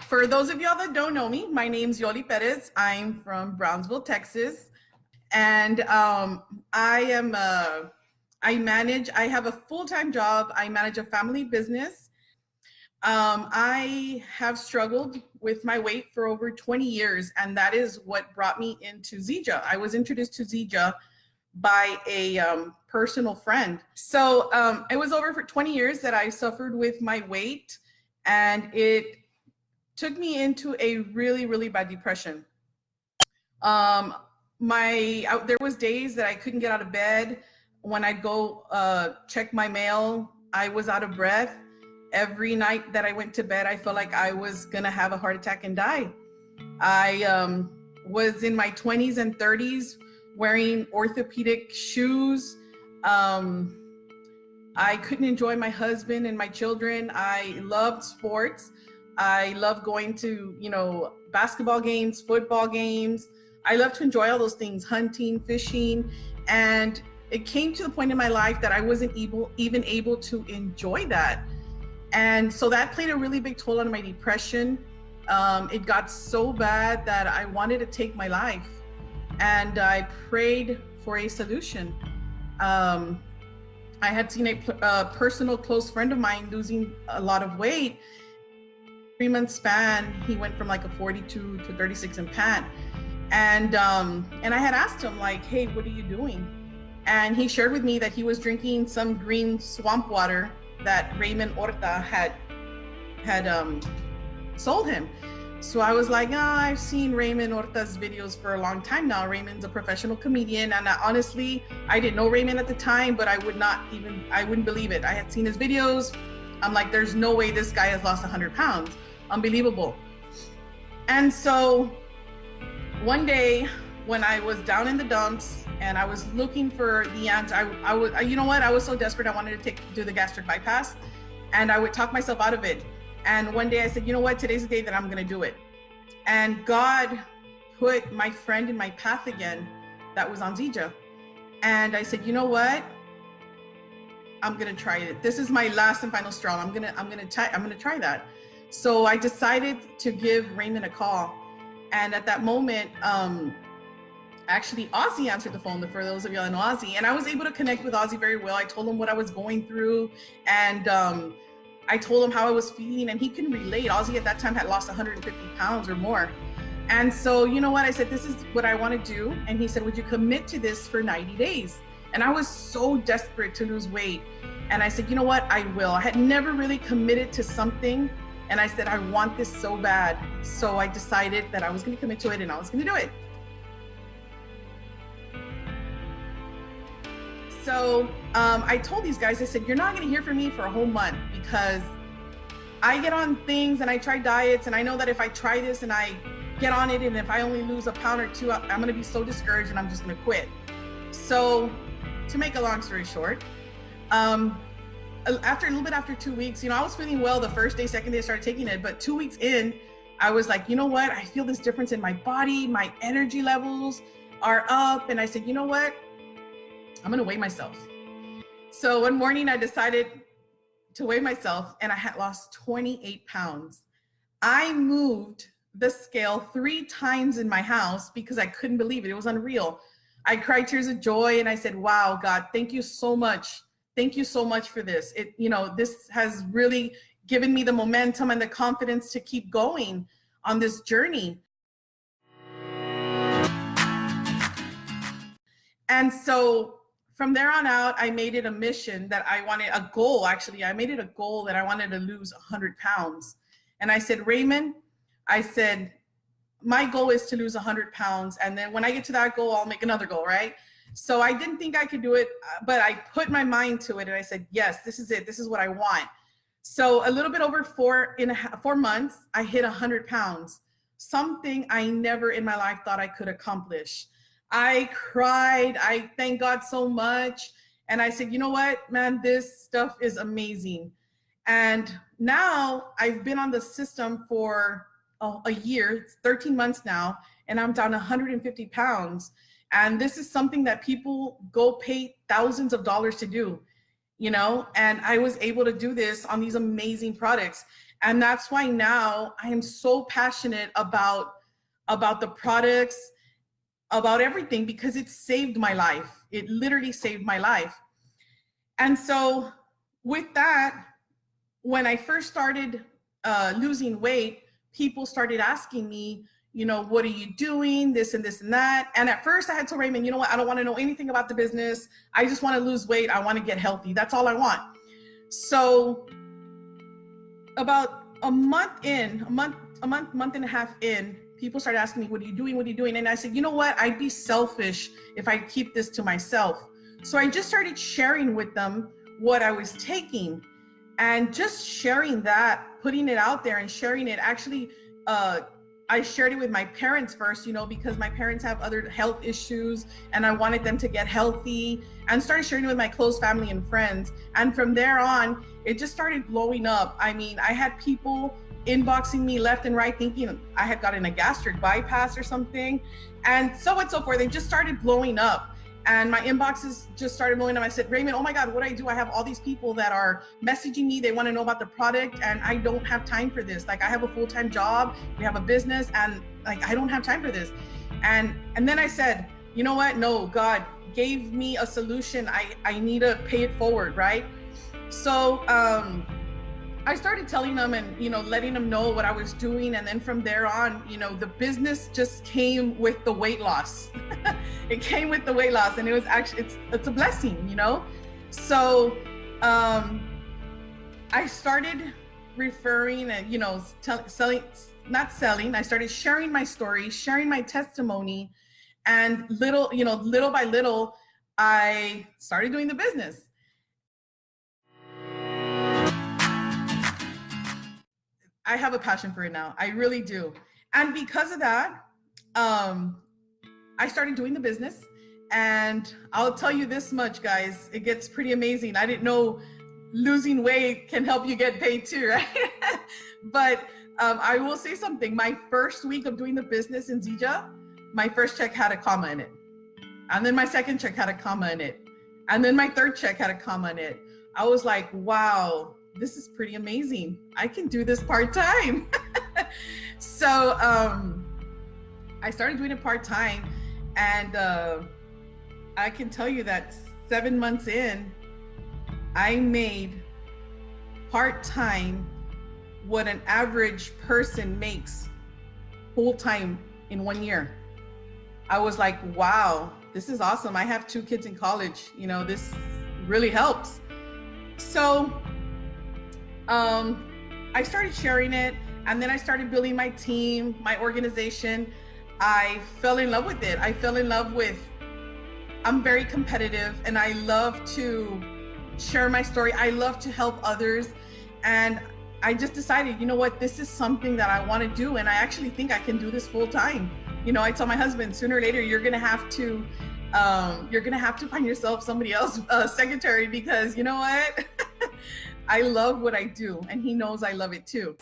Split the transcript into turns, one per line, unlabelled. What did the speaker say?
For those of y'all that don't know me, my name's Yoli Perez. I'm from Brownsville, Texas. And I have a full-time job. I manage a family business. I have struggled with my weight for over 20 years, and that is what brought me into ZIJA. I was introduced to ZIJA by a personal friend. So it was over for 20 years that I suffered with my weight, and it took me into a really, really bad depression. There was days that I couldn't get out of bed. When I'd go check my mail, I was out of breath. Every night that I went to bed, I felt like I was gonna have a heart attack and die. I was in my 20s and 30s wearing orthopedic shoes. I couldn't enjoy my husband and my children. I loved sports. I love going to, basketball games, football games. I love to enjoy all those things, hunting, fishing. And it came to the point in my life that I wasn't even able to enjoy that. And so that played a really big toll on my depression. It got so bad that I wanted to take my life. And I prayed for a solution. I had seen a personal close friend of mine losing a lot of weight. 3-month span, he went from like a 42 to 36 in pant. And I had asked him like, hey, what are you doing? And he shared with me that he was drinking some green swamp water that Raymond Horta had sold him. So I was like, I've seen Raymond Horta's videos for a long time now. Raymond's a professional comedian. And honestly, I didn't know Raymond at the time, but I wouldn't believe it. I had seen his videos. I'm like, there's no way this guy has lost 100 pounds. Unbelievable. And so one day when I was down in the dumps and I was looking for the answer, I was so desperate. I wanted to do the gastric bypass, and I would talk myself out of it. And one day I said, you know what, today's the day that I'm going to do it. And God put my friend in my path again that was on ZIJA. And I said, you know what? I'm going to try it. This is my last and final straw. I'm going to try that. So I decided to give Raymond a call. And at that moment, actually Ozzy answered the phone, for those of y'all that know Ozzy. And I was able to connect with Ozzy very well. I told him what I was going through, and I told him how I was feeling, and he can relate. Ozzy at that time had lost 150 pounds or more. And so, you know what? I said, this is what I want to do. And he said, would you commit to this for 90 days? And I was so desperate to lose weight. And I said, you know what? I will. I had never really committed to something. And I said, I want this so bad. So I decided that I was going to commit to it and I was going to do it. So I told these guys, I said, you're not going to hear from me for a whole month, because I get on things and I try diets. And I know that if I try this and I get on it, and if I only lose a pound or two, I'm going to be so discouraged and I'm just going to quit. So to make a long story short, after a little bit after 2 weeks, I was feeling well the first day, second day I started taking it, but 2 weeks in, I was like, you know what? I feel this difference in my body. My energy levels are up. And I said, you know what? I'm going to weigh myself. So one morning I decided to weigh myself, and I had lost 28 pounds. I moved the scale 3 times in my house because I couldn't believe it. It was unreal. I cried tears of joy, and I said, wow, God, thank you so much. Thank you so much for this. This has really given me the momentum and the confidence to keep going on this journey. And so from there on out, I made it a mission that I wanted, a goal actually. I made it a goal that I wanted to lose 100 pounds. And I said, Raymond, I said, my goal is to lose 100 pounds. And then when I get to that goal, I'll make another goal, right? So I didn't think I could do it, but I put my mind to it and I said, yes, this is it. This is what I want. So a little bit over 4 months, I hit 100 pounds, something I never in my life thought I could accomplish. I cried. I thank God so much. And I said, you know what, man, this stuff is amazing. And now I've been on the system for a year, it's 13 months now, and I'm down 150 pounds. And this is something that people go pay thousands of dollars to do, and I was able to do this on these amazing products. And that's why now I am so passionate about the products, about everything, because it saved my life. It literally saved my life. And so with that, when I first started losing weight, people started asking me, you know, what are you doing? This and this and that. And at first I had told Raymond, you know what? I don't want to know anything about the business. I just want to lose weight. I want to get healthy. That's all I want. So about a month and a half in, people started asking me, what are you doing? What are you doing? And I said, you know what? I'd be selfish if I keep this to myself. So I just started sharing with them what I was taking, and just sharing that, putting it out there and sharing it. Actually, I shared it with my parents first, you know, because my parents have other health issues and I wanted them to get healthy, and started sharing it with my close family and friends. And from there on, it just started blowing up. I mean, I had people inboxing me left and right thinking I had gotten a gastric bypass or something, and so on and so forth. They just started blowing up. And my inboxes just started blowing up. I said, Raymond, oh my God, what do I do? I have all these people that are messaging me. They want to know about the product, and I don't have time for this. Like, I have a full-time job, we have a business, and like, I don't have time for this. And then I said, you know what? No, God gave me a solution. I need to pay it forward, right? So I started telling them and, you know, letting them know what I was doing. And then from there on, you know, the business just came with the weight loss. It came with the weight loss, and it was actually, it's a blessing, you know? So I started referring and, you know, not selling. I started sharing my story, sharing my testimony, and little by little, I started doing the business. I have a passion for it now. I really do. And because of that, I started doing the business. And I'll tell you this much, guys, it gets pretty amazing. I didn't know losing weight can help you get paid too, right? But I will say something. My first week of doing the business in ZIJA, my first check had a comma in it. And then my second check had a comma in it. And then my third check had a comma in it. I was like, wow, this is pretty amazing. I can do this part-time. So I started doing it part-time, and I can tell you that 7 months in, I made part-time what an average person makes full-time in 1 year. I was like, wow, this is awesome. I have 2 kids in college. You know, this really helps. So I started sharing it, and then I started building my team, my organization. I fell in love with it. I fell in love with, I'm very competitive, and I love to share my story. I love to help others. And I just decided, you know what, this is something that I want to do. And I actually think I can do this full time. You know, I tell my husband, sooner or later, you're going to have to find yourself somebody else, secretary, because you know what? I love what I do, and he knows I love it too.